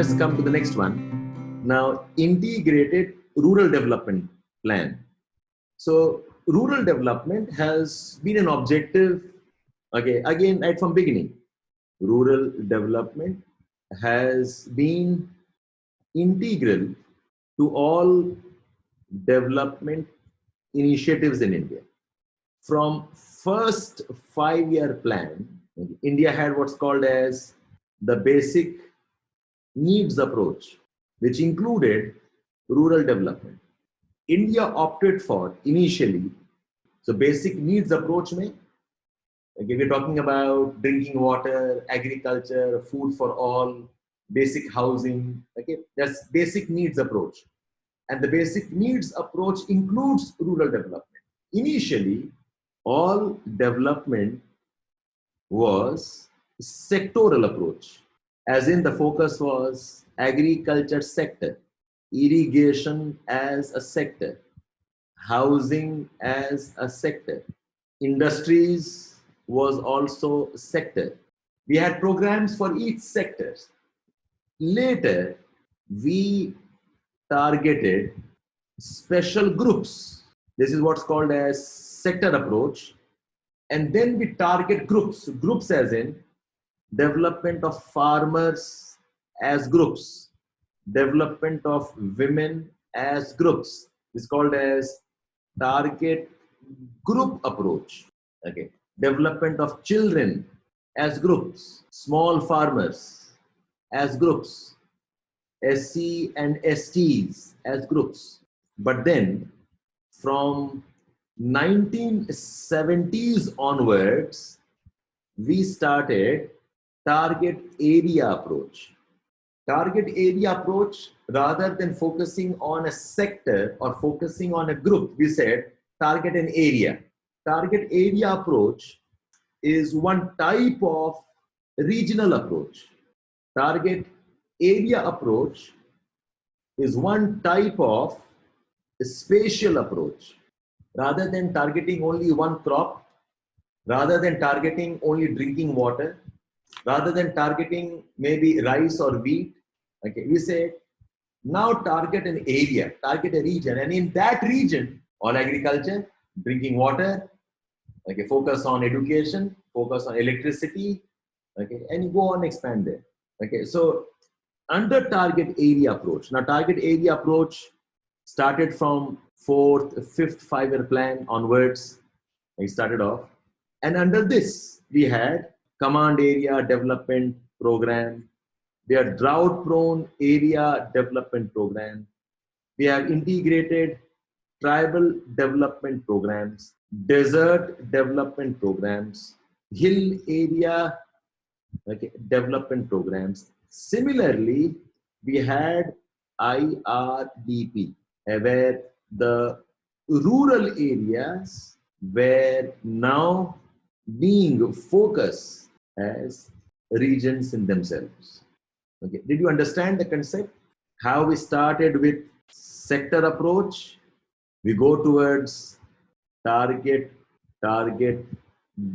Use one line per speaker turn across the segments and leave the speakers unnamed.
let's come to the next one. Now, integrated rural development plan. So rural development has been an objective, okay, again, right from beginning. Rural development has been integral to all development initiatives in India. From first 5-year plan, India had what's called as the basic needs approach, which included rural development. India opted for initially, so basic needs approach mein, okay, we're talking about drinking water, agriculture, food for all, basic housing, okay, that's basic needs approach. And the basic needs approach includes rural development. Initially, all development was sectoral approach, as in the focus was agriculture sector, irrigation as a sector, housing as a sector, industries was also a sector. We had programs for each sector. Later, we targeted special groups. This is what's called as sector approach. And then we target groups. Groups as in development of farmers as groups, development of women as groups. It's called as target group approach. Okay. Development of children as groups, small farmers as groups, SC and STs as groups. But then from 1970s onwards, we started target area approach. Target area approach, rather than focusing on a sector or focusing on a group, we said target an area. Target area approach is one type of regional approach. Target area approach is one type of spatial approach. Rather than targeting only one crop, rather than targeting only drinking water, rather than targeting maybe rice or wheat, okay, we say now target an area, target a region, and in that region, all agriculture, drinking water, okay, focus on education, focus on electricity, okay, and you go on expand there. Okay, so under target area approach, now target area approach started from 4th, 5th 5-year plan onwards, we started off. And under this, we had command area development program. We have drought prone area development program. We have integrated tribal development programs, desert development programs, hill area development programs. Similarly, we had IRDP, where the rural areas were now being focused as regions in themselves. Okay. Did you understand the concept? How we started with sector approach, we go towards target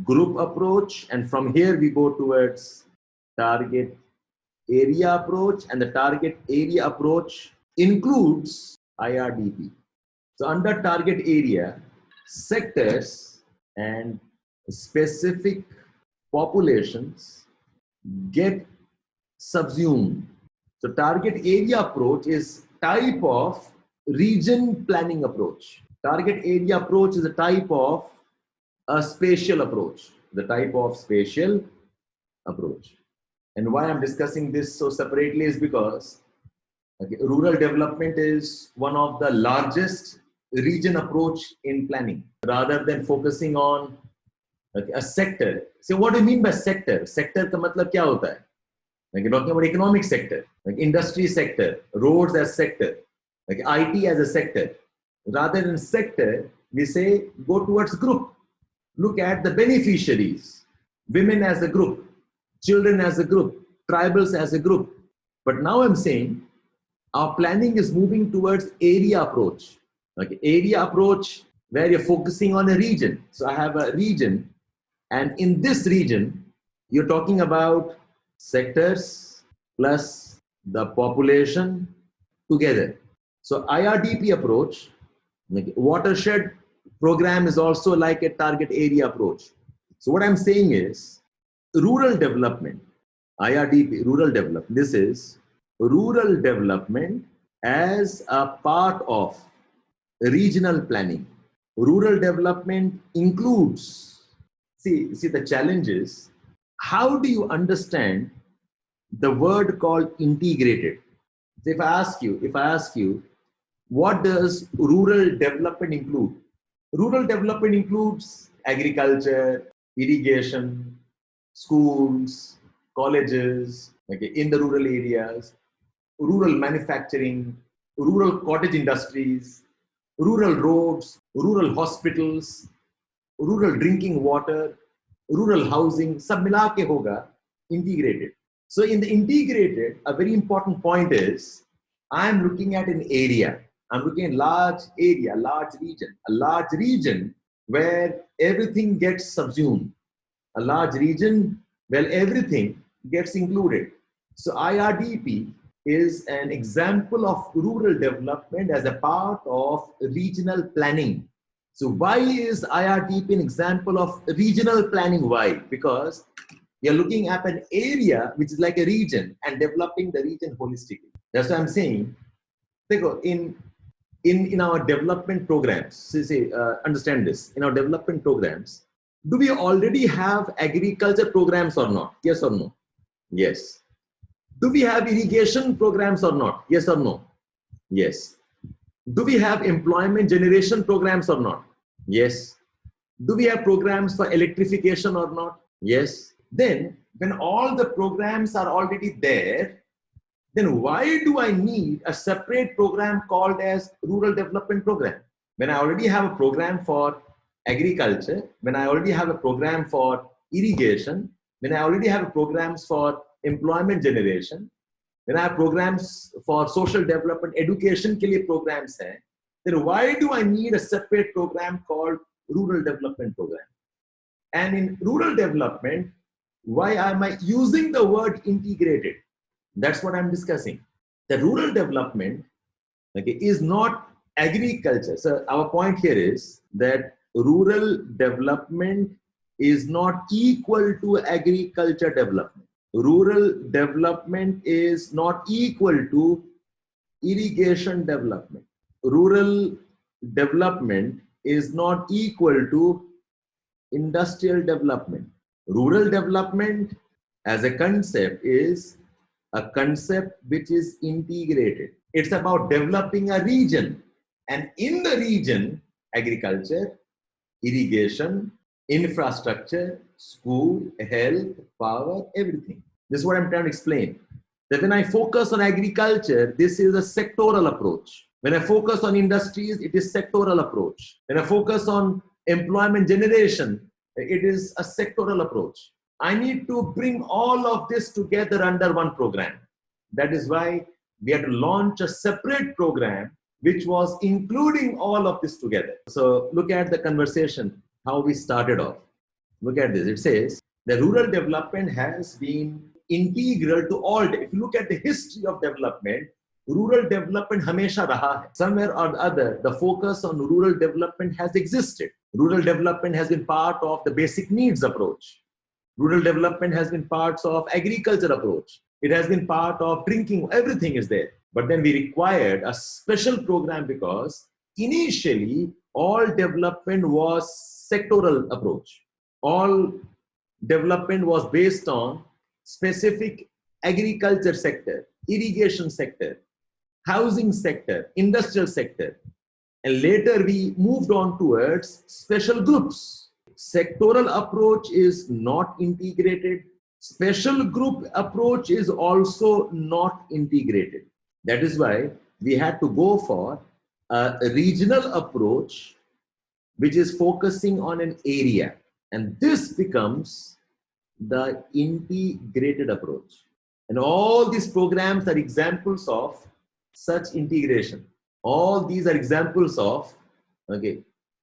group approach, and from here we go towards target area approach, and the target area approach includes IRDP. So under target area, sectors and specific populations get subsumed. So target area approach is type of region planning approach. Target area approach is a type of a spatial approach, the type of spatial approach. And why I'm discussing this so separately is because rural development is one of the largest region approach in planning. Rather than focusing on a sector. So what do you mean by sector? Sector ka matlab kya hota hai? Like you're talking about economic sector, like industry sector, roads as sector, like IT as a sector. Rather than sector, we say go towards group. Look at the beneficiaries, women as a group, children as a group, tribals as a group. But now I'm saying our planning is moving towards area approach. Okay, area approach where you're focusing on a region. So I have a region, and in this region, you're talking about sectors plus the population together. So IRDP approach, like watershed program is also like a target area approach. So what I'm saying is rural development, IRDP, rural development, this is rural development as a part of regional planning. Rural development includes, see the challenge is, how do you understand the word called integrated? So if I ask you, what does rural development include? Rural development includes agriculture, irrigation, schools, colleges, okay, in the rural areas, rural manufacturing, rural cottage industries, rural roads, rural hospitals, rural drinking water, rural housing, sab mila ke hoga integrated. So in the integrated, a very important point is, I'm looking at an area. I'm looking at large area, a large region where everything gets subsumed, a large region where everything gets included. So IRDP is an example of rural development as a part of regional planning. So why is IRDP an example of regional planning? Why? Because you're looking at an area which is like a region and developing the region holistically. That's what I'm saying. In our development programs, understand this, in our development programs, do we already have agriculture programs or not? Yes or no? Yes. Do we have irrigation programs or not? Yes or no? Yes. Do we have employment generation programs or not? Yes. Do we have programs for electrification or not? Yes. Then, when all the programs are already there, then why do I need a separate program called as rural development program? When I already have a program for agriculture, when I already have a program for irrigation, when I already have programs for employment generation, when I have programs for social development, education ke liye programs hai, then why do I need a separate program called rural development program? And in rural development, why am I using the word integrated? That's what I'm discussing. The rural development, okay, is not agriculture. So our point here is that rural development is not equal to agriculture development. Rural development is not equal to irrigation development. Rural development is not equal to industrial development. Rural development as a concept is a concept which is integrated. It's about developing a region, and in the region, agriculture, irrigation, infrastructure, school, health, power, everything. This is what I'm trying to explain. That when I focus on agriculture, this is a sectoral approach. When I focus on industries, it is sectoral approach. When I focus on employment generation, it is a sectoral approach. I need to bring all of this together under one program. That is why we had to launch a separate program which was including all of this together. So look at the conversation, how we started off. Look at this. It says the rural development has been integral to all. If you look at the history of development, rural development hamesha raha hai. Somewhere or the other, the focus on rural development has existed. Rural development has been part of the basic needs approach. Rural development has been parts of agriculture approach. It has been part of drinking, everything is there. But then we required a special program because initially all development was sectoral approach. All development was based on specific agriculture sector, irrigation sector, housing sector, industrial sector. And later we moved on towards special groups. Sectoral approach is not integrated. Special group approach is also not integrated. That is why we had to go for a regional approach which is focusing on an area. And this becomes the integrated approach. And all these programs are examples of such integration. All these are examples of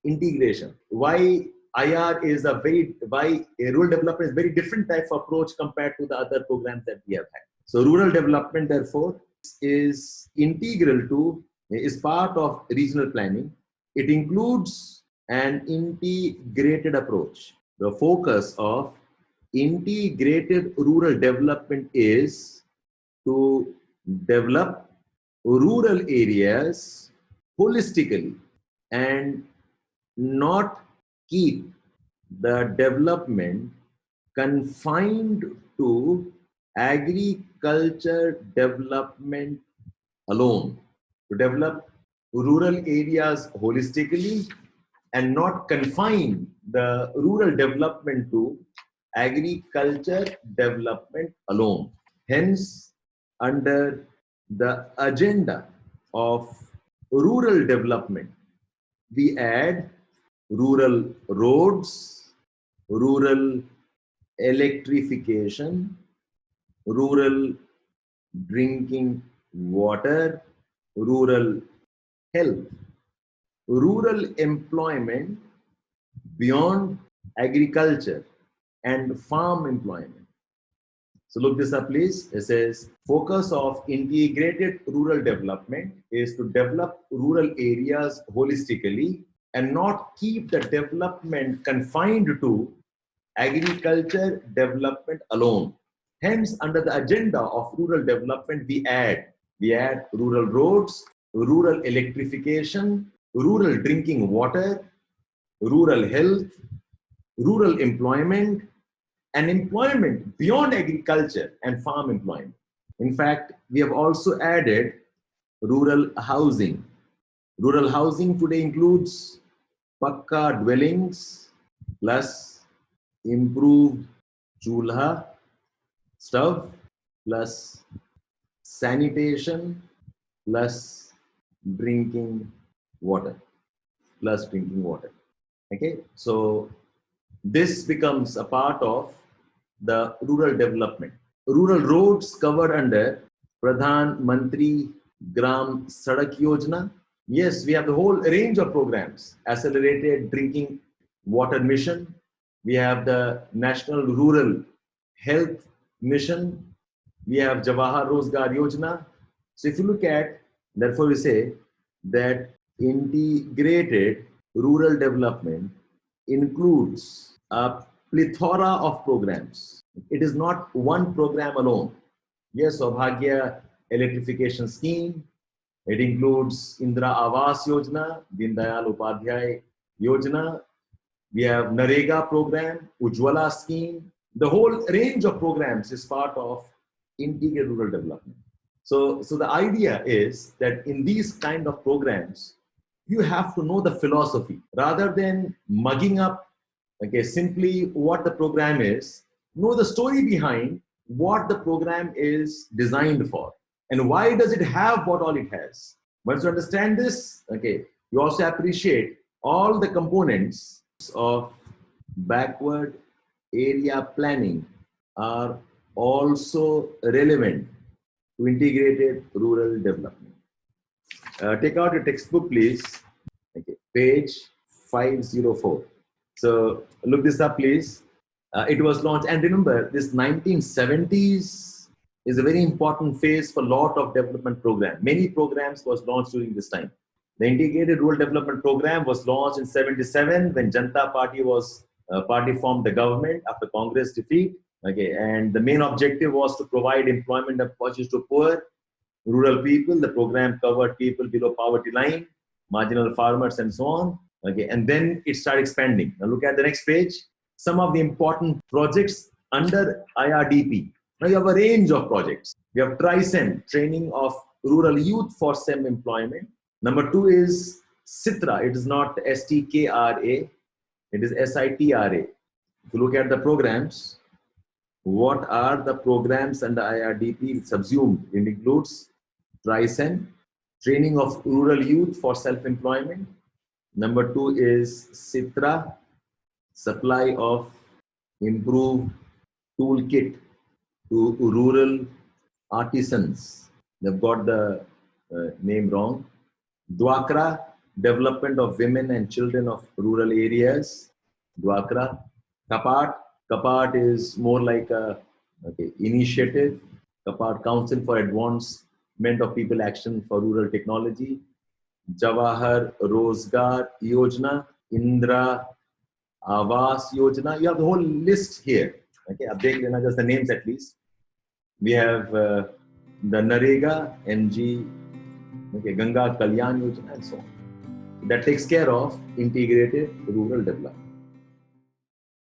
integration. Why IR is why rural development is very different type of approach compared to the other programs that we have had. So rural development, therefore, is integral to, is part of regional planning. It includes an integrated approach. The focus of integrated rural development is to develop rural areas holistically and not keep the development confined to agriculture development alone. To develop rural areas holistically and not confine the rural development to agriculture development alone. Hence, under the agenda of rural development, we add rural roads, rural electrification, rural drinking water, rural health, rural employment beyond agriculture and farm employment. So look this up, please. It says, focus of integrated rural development is to develop rural areas holistically and not keep the development confined to agriculture development alone. Hence, under the agenda of rural development, we add rural roads, rural electrification, rural drinking water, rural health, rural employment, and employment beyond agriculture and farm employment. In fact, we have also added rural housing. Rural housing today includes pakka dwellings plus improved chulha stove plus sanitation plus drinking water. Okay, so this becomes a part of the rural development. Rural roads covered under Pradhan Mantri Gram Sadak Yojana. Yes, we have the whole range of programs. Accelerated drinking water mission. We have the National Rural Health Mission. We have Jawahar Rozgar Yojana. So if you look at, therefore we say that integrated rural development includes a plethora of programs. It is not one program alone. Yes, Saubhagya electrification scheme. It includes Indra Awas Yojana, Deen Dayal Upadhyay Yojana. We have Narega program, Ujjwala scheme. The whole range of programs is part of integrated rural development. So the idea is that in these kind of programs, you have to know the philosophy rather than mugging up, okay, simply what the program is. Know the story behind what the program is designed for and why does it have what all it has. Once you understand this, okay, you also appreciate all the components of backward area planning are also relevant to integrated rural development. Take out your textbook, please. Okay, page 504. So look this up, please. It was launched, and remember, this 1970s is a very important phase for a lot of development programs. Many programs was launched during this time. The Integrated Rural Development Program was launched in 77 when Janata Party was party formed the government after Congress defeat. Okay, and the main objective was to provide employment opportunities to poor rural people. The program covered people below poverty line, marginal farmers, and so on. Okay, and then it started expanding. Now look at the next page. Some of the important projects under IRDP. Now you have a range of projects. We have TRISEM, training of rural youth for SEM employment. Number 2 is SITRA. It is not STKRA. It is SITRA. If you look at the programs, what are the programs under IRDP? Subsumed. It includes TRISEM, training of rural youth for self-employment. Number 2 is SITRA, supply of improved toolkit to rural artisans. They've got the name wrong. Dwakra, development of women and children of rural areas. Dwakra. Kapat. Kapat is more like a initiative. Apart Council for Advancement of People Action for Rural Technology, Jawahar Rozgar Yojana, Indra Awas Yojana. You have the whole list here. Okay, update just the names at least. We have the Narega, NG, okay, Ganga Kalyan Yojana, and so on. That takes care of integrated rural development.